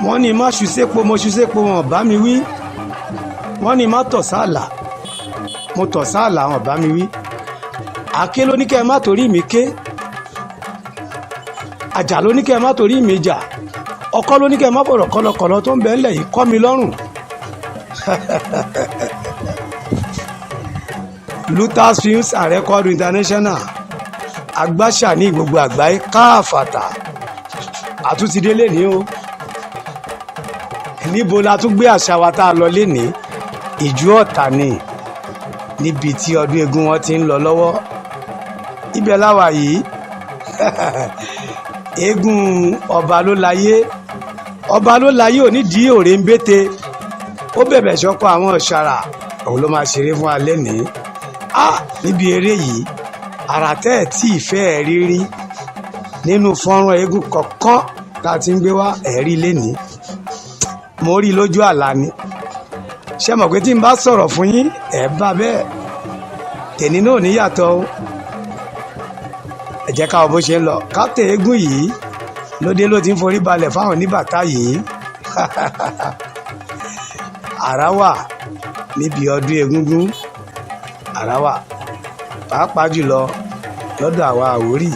wọ́n ní má ṣùṣẹ́po mo ṣùṣẹ́po wọn bá mi wí, wọ́n ní má tọ̀ sáàlà mo tọ̀ sáàlà wọn bá mi wí, àké ló ní kẹ́ ẹ má torí mi ké, àjà ló ní kẹ́ ẹ má torí mi jà, ọkọ ló ní kẹ́ ẹ má bọ̀rọ̀ kọlọkọlọ tó ń bẹ ńlẹ̀ yìí kọ́ mi lọ́rùn. Lutas Films and Record International agbáṣà ní gbogbo àgbáyé káàfàtà àtúntìdé lẹ́ni o. Níbo la tún gbé àṣà wa tá a lọ lẹ́ni? Ìjú Ọ̀tà ni, níbi tí ọdún eégún wọn ti ń lọ lọ́wọ́. Ibẹ̀ láwa yìí eégún ọba ló láyé, ọba ló láyé ò nídìí òré ń bété, ó bẹ̀bẹ̀ ṣọkọ àwọn ọ̀ṣàrà, òun ló máa ṣeré fún alẹ́ ní. Níbi eré yìí àrà tẹ́ ẹ̀ tí ìfẹ́ ẹ̀ rírí nínú fọ́nrán eégún kọ̀ọ̀kan tá a ti ń gbé wá ẹ̀rí lẹ́ni, mo rí lójú àlá ni. Ṣé mọ̀ pé tí n bá sọ̀rọ̀ fún yín ẹ̀ bá bẹ́ẹ̀, tèmi náà níyàtọ̀ o. Ẹ jẹ́ ká wo bó ṣe ń lọ. Kápítẹ̀ eégún yìí lóde ló ti ń forí balẹ̀ fáwọn oníbàtà yìí. Àrá wà níbi ọdún egúngún, àrá wà pàápàá jùlọ lọ́dọ̀ àwa Àwórì.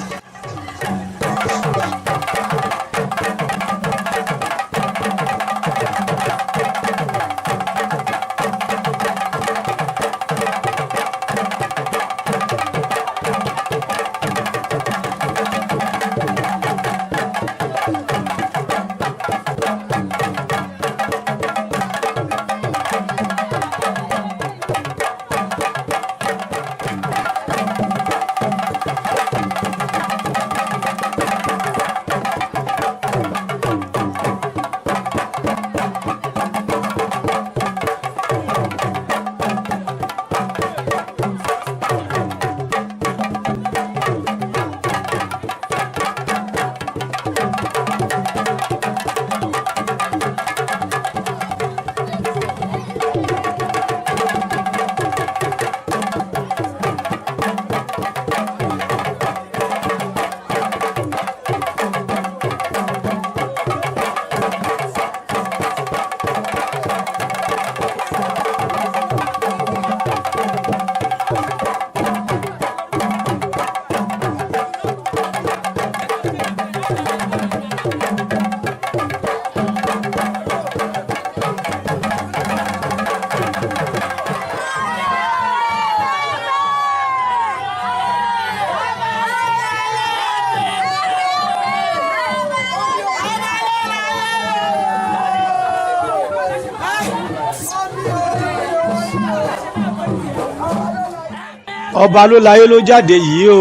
Ọba ló láyé ló jáde yìí o.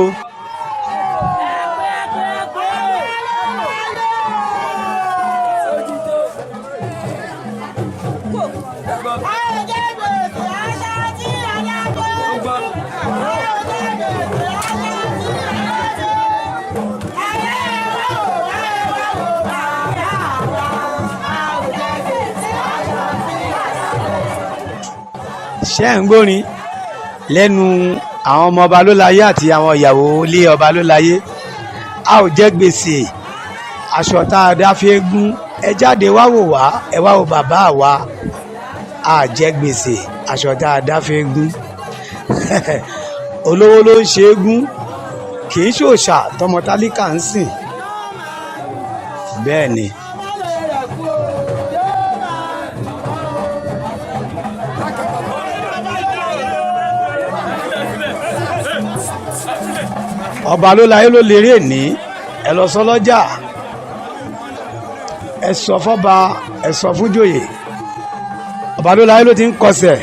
Ṣé ń gbórin lẹ́nu àwọn ọmọ ọba ló láyé àti àwọn ìyàwó ilé ọba ló láyé? A ò jẹ gbèsè aṣọ tá a dá fi eégún, ẹ jáde wá wò wá, ẹ wá wo bàbá wa. A jẹ gbèsè aṣọ tá a dá fi eégún. Olówó ló ń ṣe eégún, kì í ṣòṣà tọmọ tálíkà ń sìn. Bẹ́ẹ̀ ni. Ọba ló láyé ló lérè ní, ẹ lọ sọ lọ́jà, ẹ sọ fọ́ba, ẹ sọ fún joyè. Ọba ló láyé ló ti ń kọsẹ̀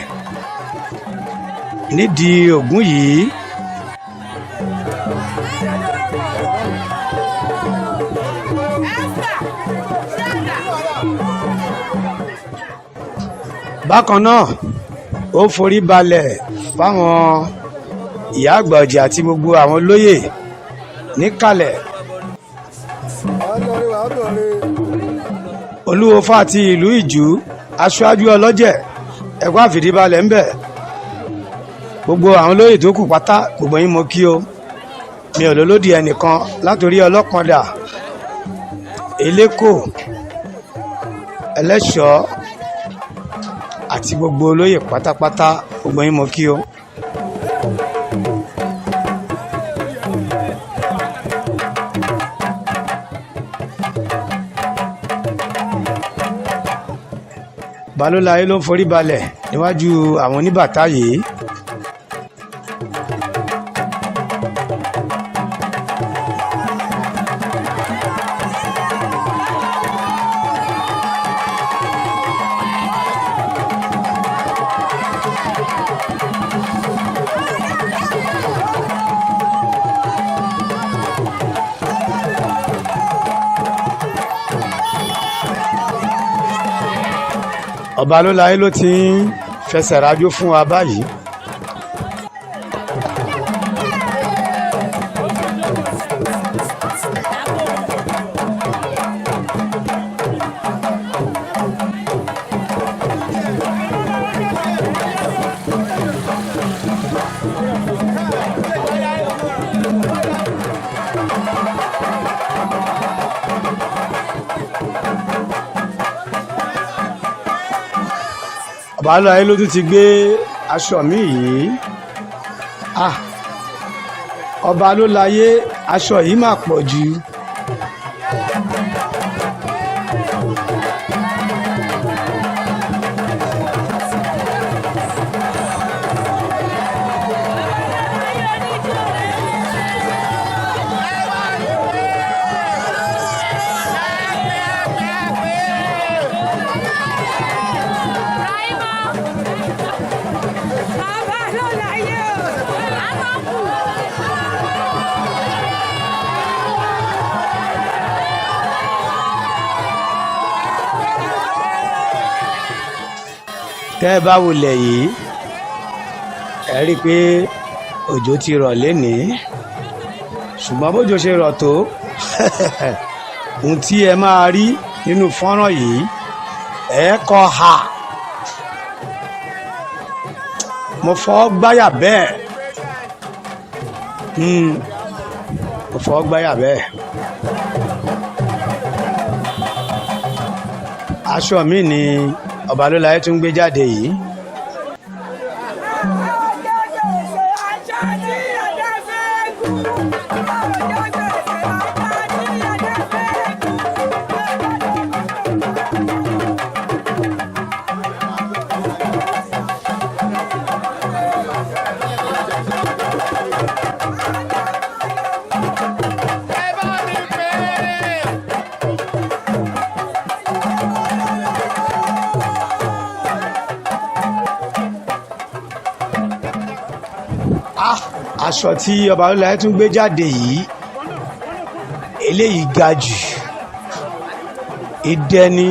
nídìí Ògún yìí. Bákan náà ó forí balẹ̀ fáwọn ìyá àgbà ọ̀jẹ̀ àti gbogbo àwọn olóyè níkàlẹ̀. Olúwo fàti ìlú Ìjú, aṣáájú ọlọ́jẹ̀, ẹ̀kọ́ àfìdíbalẹ̀ ńbẹ̀. Gbogbo àwọn olóyè tó kù pátá, gbogbo yín mo kí o. Mi ò lólódì ẹnìkan látòrí ọlọ́pàdà, eléko, ẹlẹ́ṣọ́ àti gbogbo olóyè pátápátá gbogbo yín mo kí o. Balólayé ló ń forí balẹ̀ níwájú àwọn oníbàtà yìí. Balólayé ló ti ń fẹsẹ̀ rájò fún wa báyìí. Balólayé ló tún ti gbé aṣọ mi yìí. Balólayé aṣọ yìí mà pọ̀ jù. Tẹ́ ẹ bá wulẹ̀ yìí ẹ rí i pé òjò ti rọ̀ lénìí, ṣùgbọ́n bójò ṣe rọ̀ tó ohun tí ẹ máa rí nínú fọ́nrán yìí ẹ kọ́ ha. Mo fọ́ gbáyà bẹ́ẹ̀, mo fọ́ gbáyà bẹ́ẹ̀. Aṣọ mi ni Balólayé tún gbé jáde yìí. Aṣọ tí Balólayé tún gbé jáde yìí eléyìí ga jù, idẹ ni.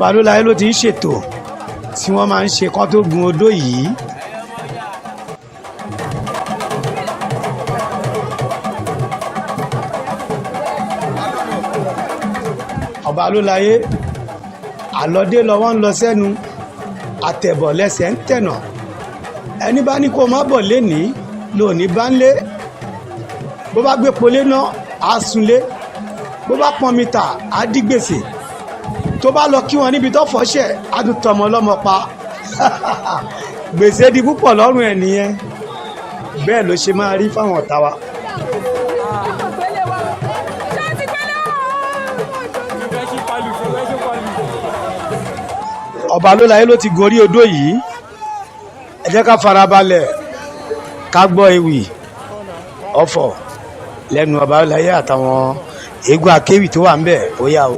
Balólayé ló ti ń ṣètò tí wọ́n máa ń ṣe kán tó gun odó yìí. Balólayé àlọ́dé lọ́wọ́ ń lọ sẹ́nu, àtẹ̀bọ̀ lẹ́sẹ̀ ń tẹ̀nà. Ẹni bá ní kó má bọ̀ lénìí lónìí bá ń lé. Bó bá gbé polé náà á sunlé, bó bá pọn mi tà á dí gbèsè, tó bá lọ kí wọn níbi tó fọ́ṣẹ̀ á tún tọmọ lọ́mọ pa. Gbèsè di púpọ̀ lọ́rùn ẹ̀ nìyẹn. Bẹ́ẹ̀ ló ṣe máa rí fáwọn ọ̀tá wa. Balólayé ló ti gorí odó yìí. Ẹ jẹ́ ká farabalẹ̀ ká gbọ́ ewì ọ̀fọ̀ lẹ́nu Balólayé àtàwọn eégún akéwì tó wà ń bẹ̀ ó yá o.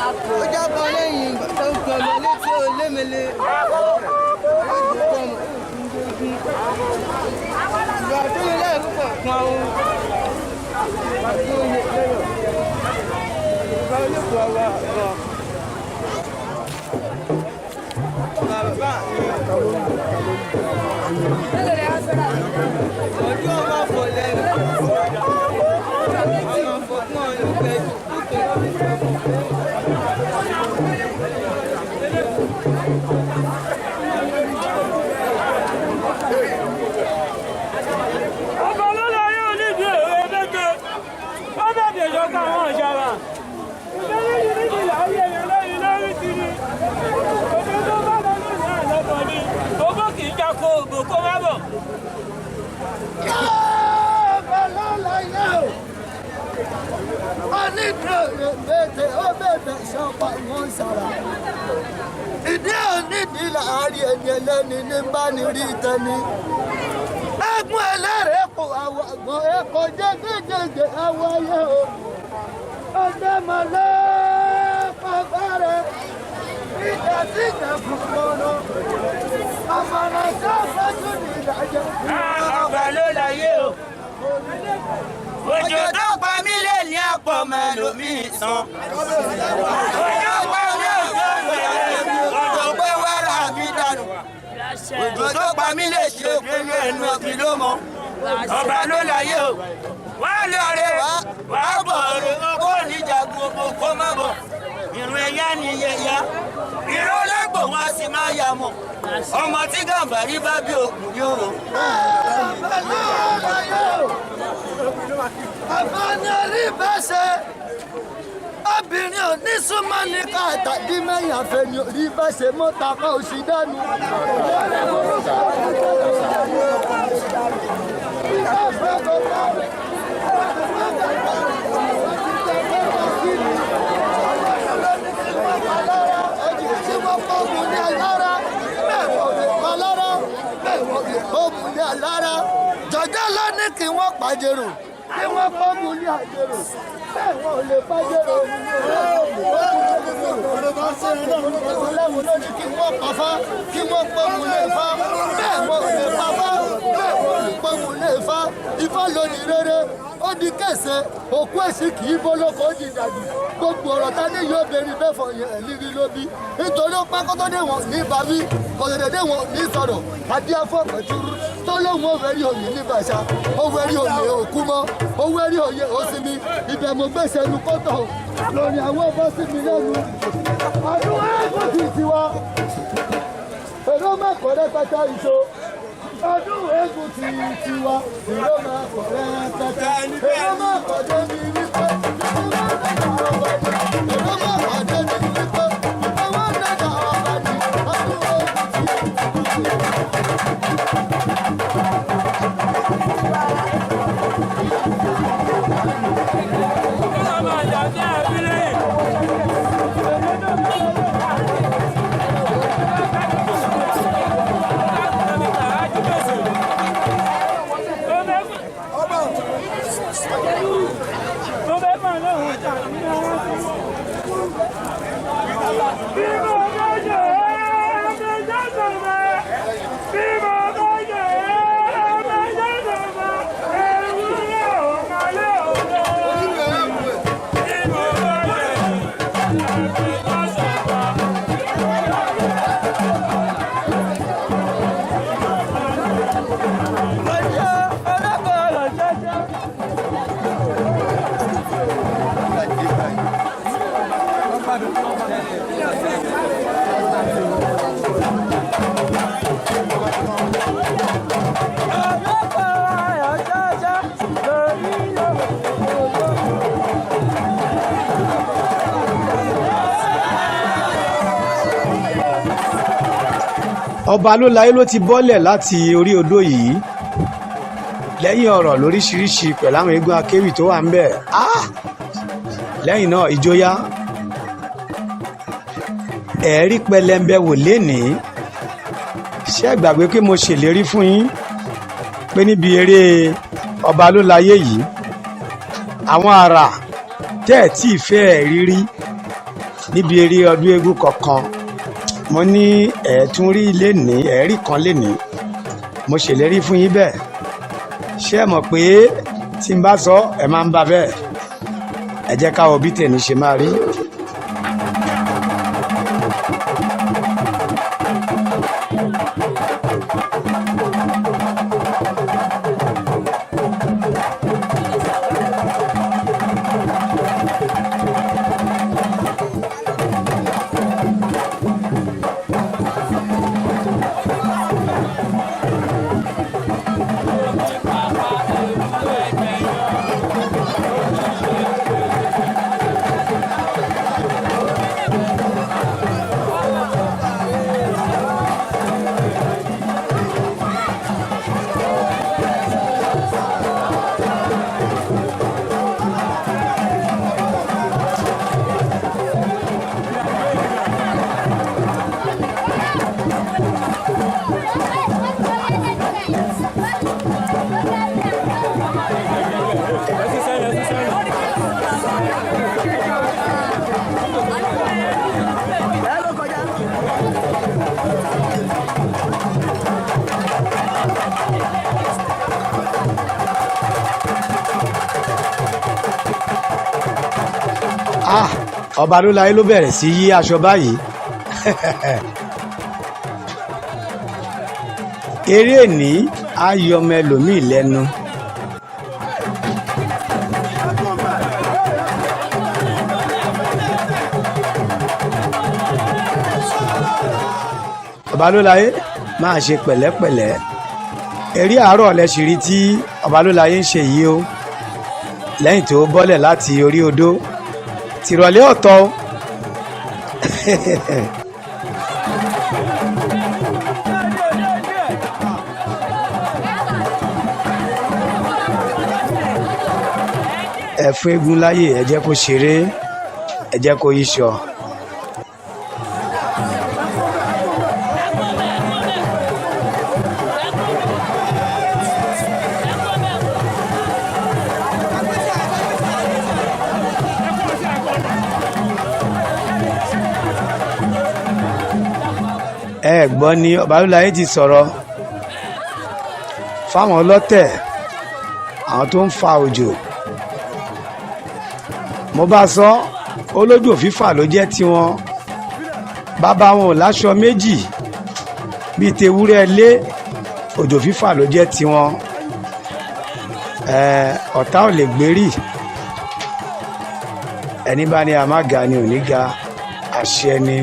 ó jábọ̀ lẹ́yìn tó ń pọ̀ mọ́ létí ó lémele. ìgbà tó yẹ lẹ́yìn púpọ̀ kan ó ìgbà tó yẹ lẹ́yìn ìgbà olóògùn ọwọ́ ọ̀gbọ́n. bàbá ọjọ́ ọba fò lẹ́nu ọjọ́ ọba fò pọ̀ lẹ́nu. ọba lọ́la yóò níbi èrè méje ó bẹ̀bẹ̀ ìjọba àwọn ọ̀ṣàrà ìgbẹ́lẹ́ yìí níbi láyé yẹn lẹ́yìn lórí ti ní òbí tó bá lọ lórí àlọ́bọ̀ ni owó kì í jákó ògbò kó má bọ̀. ọba lọ́la yóò onídìrí méje ó bẹ̀bẹ̀ ìjọba àwọn ọ̀ṣàrà ìdí onídìí láàárín ẹni ẹlẹ́ni ní bá ní rí tẹ́ni. ẹ̀gbọ́n ẹlẹ́rìí kò àwọn àgbọ̀n ẹ̀kọ́ jẹ́gẹ́jẹ́gẹ́ àwọn ayé o. ọjọ́ mọ̀lẹ́ pàbárẹ̀ ìjà sí ìjà fúnpọ̀nà àmàlà tó fọ́jú ní ìdájọ́. ọba ló láyé o òjò tó pa mí lè ní àpọ̀ mẹ́lòmíì sàn. òjò pa mí òjò pé wàrà mi dànù. òjò tó pa mí lè ṣe pẹ̀lú ẹnu ọ̀gbìn ló mọ. ọba ló láyé o wá lọ́ọ̀rẹ́ wá bọ̀ ọ̀rẹ́ kó níjàgbọ́ oko kó má bọ̀. ìrùn ẹ̀yà ni yẹ̀yà ìró lẹ́gbọ̀n wọn a sì máa yà mọ̀. ọmọ tí Gàmbàrí bá bí òkun ní òrò. àbáni orí bẹ́sẹ̀ obìnrin ò ní súnmọ́ ní ká tàbí mẹ́yìn àfẹ́ni orí bẹ́sẹ̀ mọ́ta ká òsì dánú. jọjọ́ ló ní kí wọ́n pàjẹ́rò kí wọ́n pọ́nmù ní àjẹrò bẹ́ẹ̀ wọ́n ò lè pàjẹ́rò lẹ́wọ̀n ló ní kí wọ́n pàfá kí wọ́n pọ́nmù lè fá bẹ́ẹ̀ wọ́n ò lè pàfá bẹ́ẹ̀ wọ́n ò lè pọ́nmù lè fá ifá lónìí rere ó di kẹsẹ̀ òkú èsì kì í bólókò ó di ìdàgbì gbogbo ọ̀rọ̀ tá ní yóò bẹ̀rẹ̀ bẹ́ẹ̀ fọ yẹn lírí ló bí nítorí ó pẹ́ kótó dé wọn ní bàbí kòtòdédé wọn ní sọ̀rọ̀ àti afọ́ pẹ̀tùrú tó lóun ó fẹ́ rí òye ní bàṣà ó fẹ́ rí òye òkú mọ́ ó fẹ́ rí òye òsínmi ibẹ̀ mo gbèsè nu kótó lórí àwọn ọba sí mi lẹ́nu àdúrà ẹ̀kọ́ sì tiwa èrò mẹ́kọ̀ọ́ rẹpẹtẹ ìṣó ọdún eégún ti tiwa èrò mẹ́kọ̀ọ́ rẹpẹtẹ èrò mẹ́kọ̀ọ́ débi wípé èrò mẹ́kọ̀ọ́ débi wípé owó nẹ́jà ọba ní ọdún eégún ti ọba ló láyé ló ti bọ́lẹ̀ láti orí odó yìí lẹ́yìn ọ̀rọ̀ lóríṣiríṣi pẹ̀lú àwọn eégún akéwì tó wà ń bẹ̀ lẹ́yìn náà ìjóyà ẹ̀rí pẹlẹmbẹ wò lénìí ṣé ẹ gbàgbé pé mo ṣèlérí fún yín pé níbi eré ọba ló láyé yìí àwọn àrà tẹ́ ẹ̀ tí ì fẹ́ ẹ̀ rírí níbi eré ọdún eégún kọ̀ọ̀kan mo ní ẹ̀ẹ́tún rí lénìí ẹ̀ẹ́rì kan lénìí mo ṣèlérí fún yín bẹ́ẹ̀ ṣé ẹ mọ̀ pé tí n bá sọ ẹ máa ń bá bẹ́ẹ̀ ẹ jẹ́ ká wo bí tèmi ṣe máa rí. Ọba ló láyé ló bẹ̀rẹ̀ sí yí aṣọ báyìí eré ní ayọmọ ẹlòmíì lẹ́nu. Ọba ló láyé máa ṣe pẹ̀lẹ́pẹ̀lẹ́ eré àárọ̀ lẹ́sìrí tí ọba ló láyé ń ṣe yìí o lẹ́yìn tó bọ́lẹ̀ láti orí odó tìrọ̀lẹ́ ọ̀tọ̀ ẹ fún eégún láyè ẹ jẹ́ kó ṣeré ẹ jẹ́ kó yíṣọ. Ẹ̀gbọ́n ni ọba ló láyé ti sọ̀rọ̀ fáwọn ọlọ́tẹ̀ àwọn tó ń fa òjò mo bá sọ olójò fífà ló jẹ́ tiwọn bàbá wọn ò láṣọ méjì bíi tewúrẹ́ lé òjò fífà ló jẹ́ tiwọn ọ̀tá ò lè gbérí ẹni bá ní àmàgà ni ò ní ga àṣẹ ni.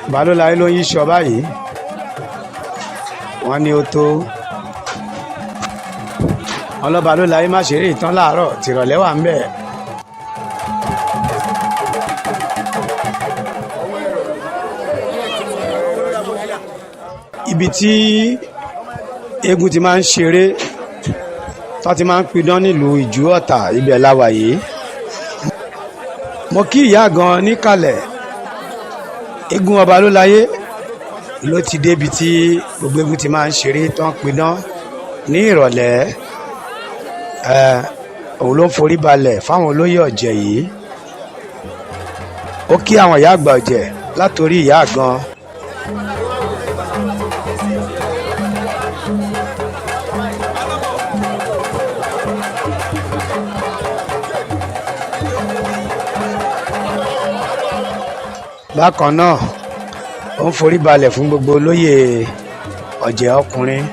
Ọba ló láyé ló ń yíṣọ báyìí wọ́n ní ó tó ọlọ́ba ló láyé má ṣeré ìtàn láàárọ̀ tìrọ̀lẹ́ wà ń bẹ̀. Ibi tí eégún ti máa ń ṣeré tó ti máa ń pidán nílùú Ìjú Ọ̀tà ibẹ̀ la wà yìí mo kí ìyá gan níkàlẹ̀ eégún ọba ló láyé ló ti débi tí gbogbo eégún ti máa ń ṣeré tó ń pidán ní ìrọ̀lẹ́ òun ló ń forí balẹ̀ fáwọn olóyè ọ̀jẹ̀ yìí ó kí àwọn ìyá àgbà ọ̀jẹ̀ látòrí ìyá gan. Bákan náà ó ń forí balẹ̀ fún gbogbo olóyè ọ̀jẹ̀ ọkùnrin.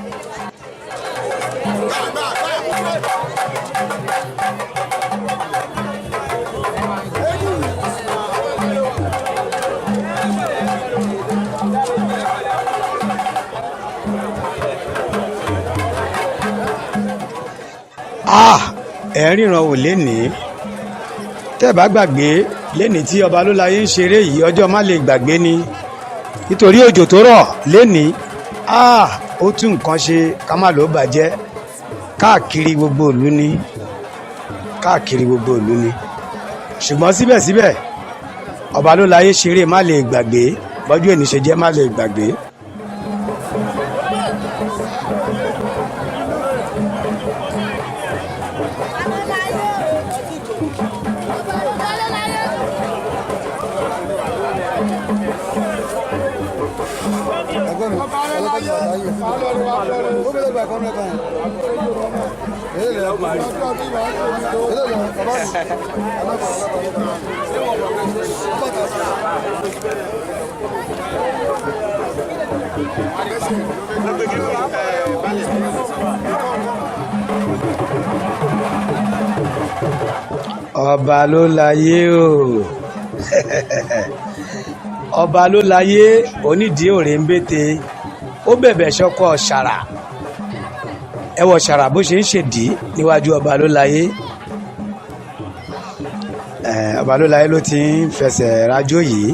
ẹ̀ ń ríran wò lénìí tẹ́ ẹ bá gbàgbé lénìí tí ọba ló láyé ń ṣeré yìí ọjọ́ má lè gbàgbé ni nítorí òjò tó rọ̀ lénìí ó tún nǹkan ṣe ká má ló bàjẹ́ káàkiri gbogbo ìlú ni ṣùgbọ́n síbẹ̀síbẹ̀ ọba ló láyé ṣeré má lè gbàgbé bọ́jú ènìyàn ṣe jẹ́ má lè gbàgbé. ọba ló láyé o ọba ló láyé onídìí òrèǹbètè ó bẹ̀bẹ̀ ṣọkọ ṣàrà ẹ wọ ṣàrà bó ṣe ń ṣèdí níwájú ọba ló láyé ọba ló láyé ló ti ń fẹsẹ̀ rájò yìí.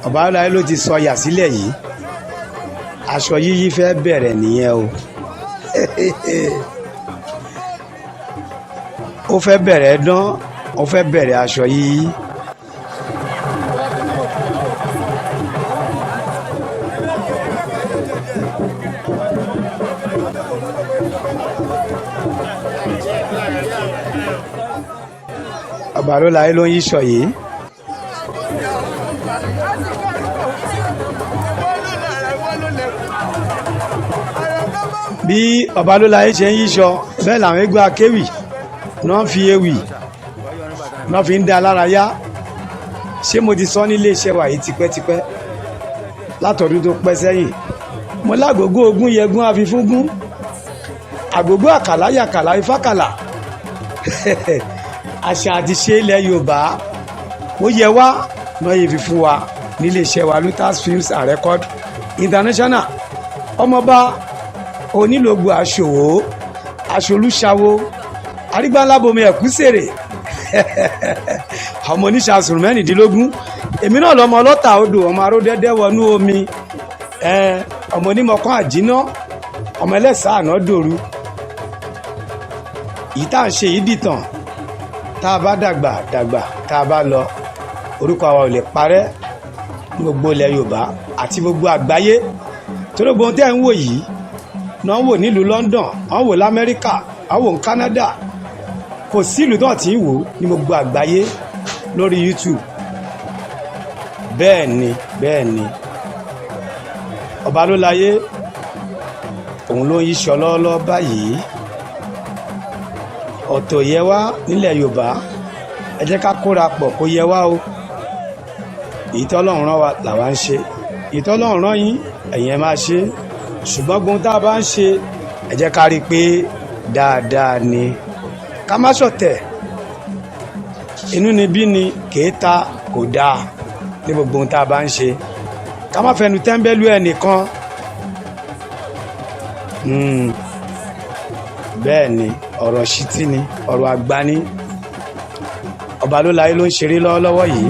ọba ló láyé ló ti sọ yà sílẹ̀ yìí aṣọ yíyí fẹ́ bẹ̀rẹ̀ nìyẹn o ó fẹ́ bẹ̀rẹ̀ dán ó fẹ́ bẹ̀rẹ̀ aṣọ yíyí. ọba ló láyé ló ń yíṣọ yìí. bí ọba ló láyé ṣe ń yíṣọ bẹ́ẹ̀ làwọn egbò akéwì náà fi ewì náà fi ń dá lára yá. ṣé mo ti sọ nílé iṣẹ́ wa yìí tipẹ́tipẹ́ látọ̀dún tó pẹ́ sẹ́yìn mo lágògó ogún yẹgún afifúngún àgògó àkàlà yàkàlà ifákàlà àṣà àti ṣe ilẹ̀ Yorùbá ó yẹ wá náà yẹ fi fún wa nílé iṣẹ́ wa Lutas Films and Record International. ọmọọba onílògbò aṣòwò aṣolúṣàwò arígbálábomi ẹ̀kúsèrè ọmọ oníṣàsùn mẹ́rìndínlógún èmi náà lọmọ ọlọ́ta odò ọmọ aródẹ́dẹ́ wọnú omi ọmọ onímọ̀kan àjínà ọmọ ẹlẹ́sà àná dòru yìí tá à ń ṣe yìí dìtàn tá a bá dàgbà tá a bá lọ orúkọ àwa ò lè parẹ́ ní gbogbo ilẹ̀ Yorùbá àti gbogbo àgbáyé torí gbogbo tẹ́ ń wò yìí náà wò nílùú London wọ́n wò l'Amẹ́ríkà wọ́n wò ní Canada kò sí ìlú náà tí ń wò ní gbogbo àgbáyé lórí YouTube. bẹ́ẹ̀ ni ọba ló láyé òun ló ń yíṣọ lọ́wọ́lọ́wọ́ báyìí. ọ̀tọ̀ yẹ wá nílẹ̀ Yorùbá ẹ jẹ́ ká kóra pọ̀ kó yẹ wá o. èyí tọ́lọ́run rán wa làwa ń ṣe èyí tọ́lọ́run rán yín ẹ̀yin ẹ máa ṣe ṣùgbọ́n gbogbo tá a bá ń ṣe ẹ jẹ́ ká rí i pé dáadáa ni ká má ṣọ̀tẹ̀ inú ni bí ni kèéta kò dáa ní gbogbo ohun tá a bá ń ṣe ká má fẹnu tẹ́ńbẹ́lú ẹnìkan. bẹ́ẹ̀ ni ọ̀rọ̀ ṣítí ni ọ̀rọ̀ àgbà ni ọba ló láyé ló ń ṣeré lọ́wọ́lọ́wọ́ yìí.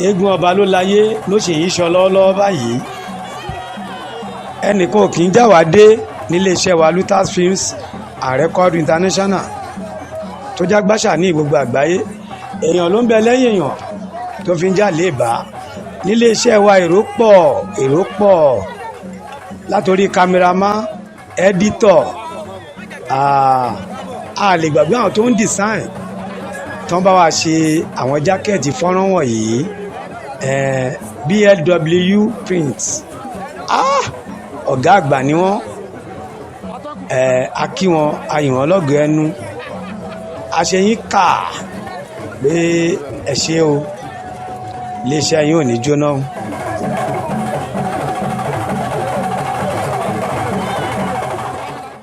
eégún ọba ló láyé ló ṣe yìí sọ lọ́wọ́lọ́wọ́ báyìí. ẹnìkan kì í já wa dé nílé iṣẹ́ wa Lutas Films and Record International tó já gbàṣà ní gbogbo àgbáyé. èèyàn ló ń bẹ lẹ́yìn èèyàn tó fi ń já léèbá nílé iṣẹ́ wa. èrò pọ̀ látòrí kámẹ́rámà ẹ́dítọ̀ a lè gbàgbé àwọn tó ń design tó ń bá wa ṣe àwọn jákẹ́ẹ̀tì fọ́nrán wọ̀nyí BLW Print ọ̀gá àgbà ni wọ́n a kí wọn ayìn wọn lọ́gọ̀ọ́ ẹnu àṣeyín kà pé ẹ ṣé o iléeṣẹ́ yín ò ní jóná.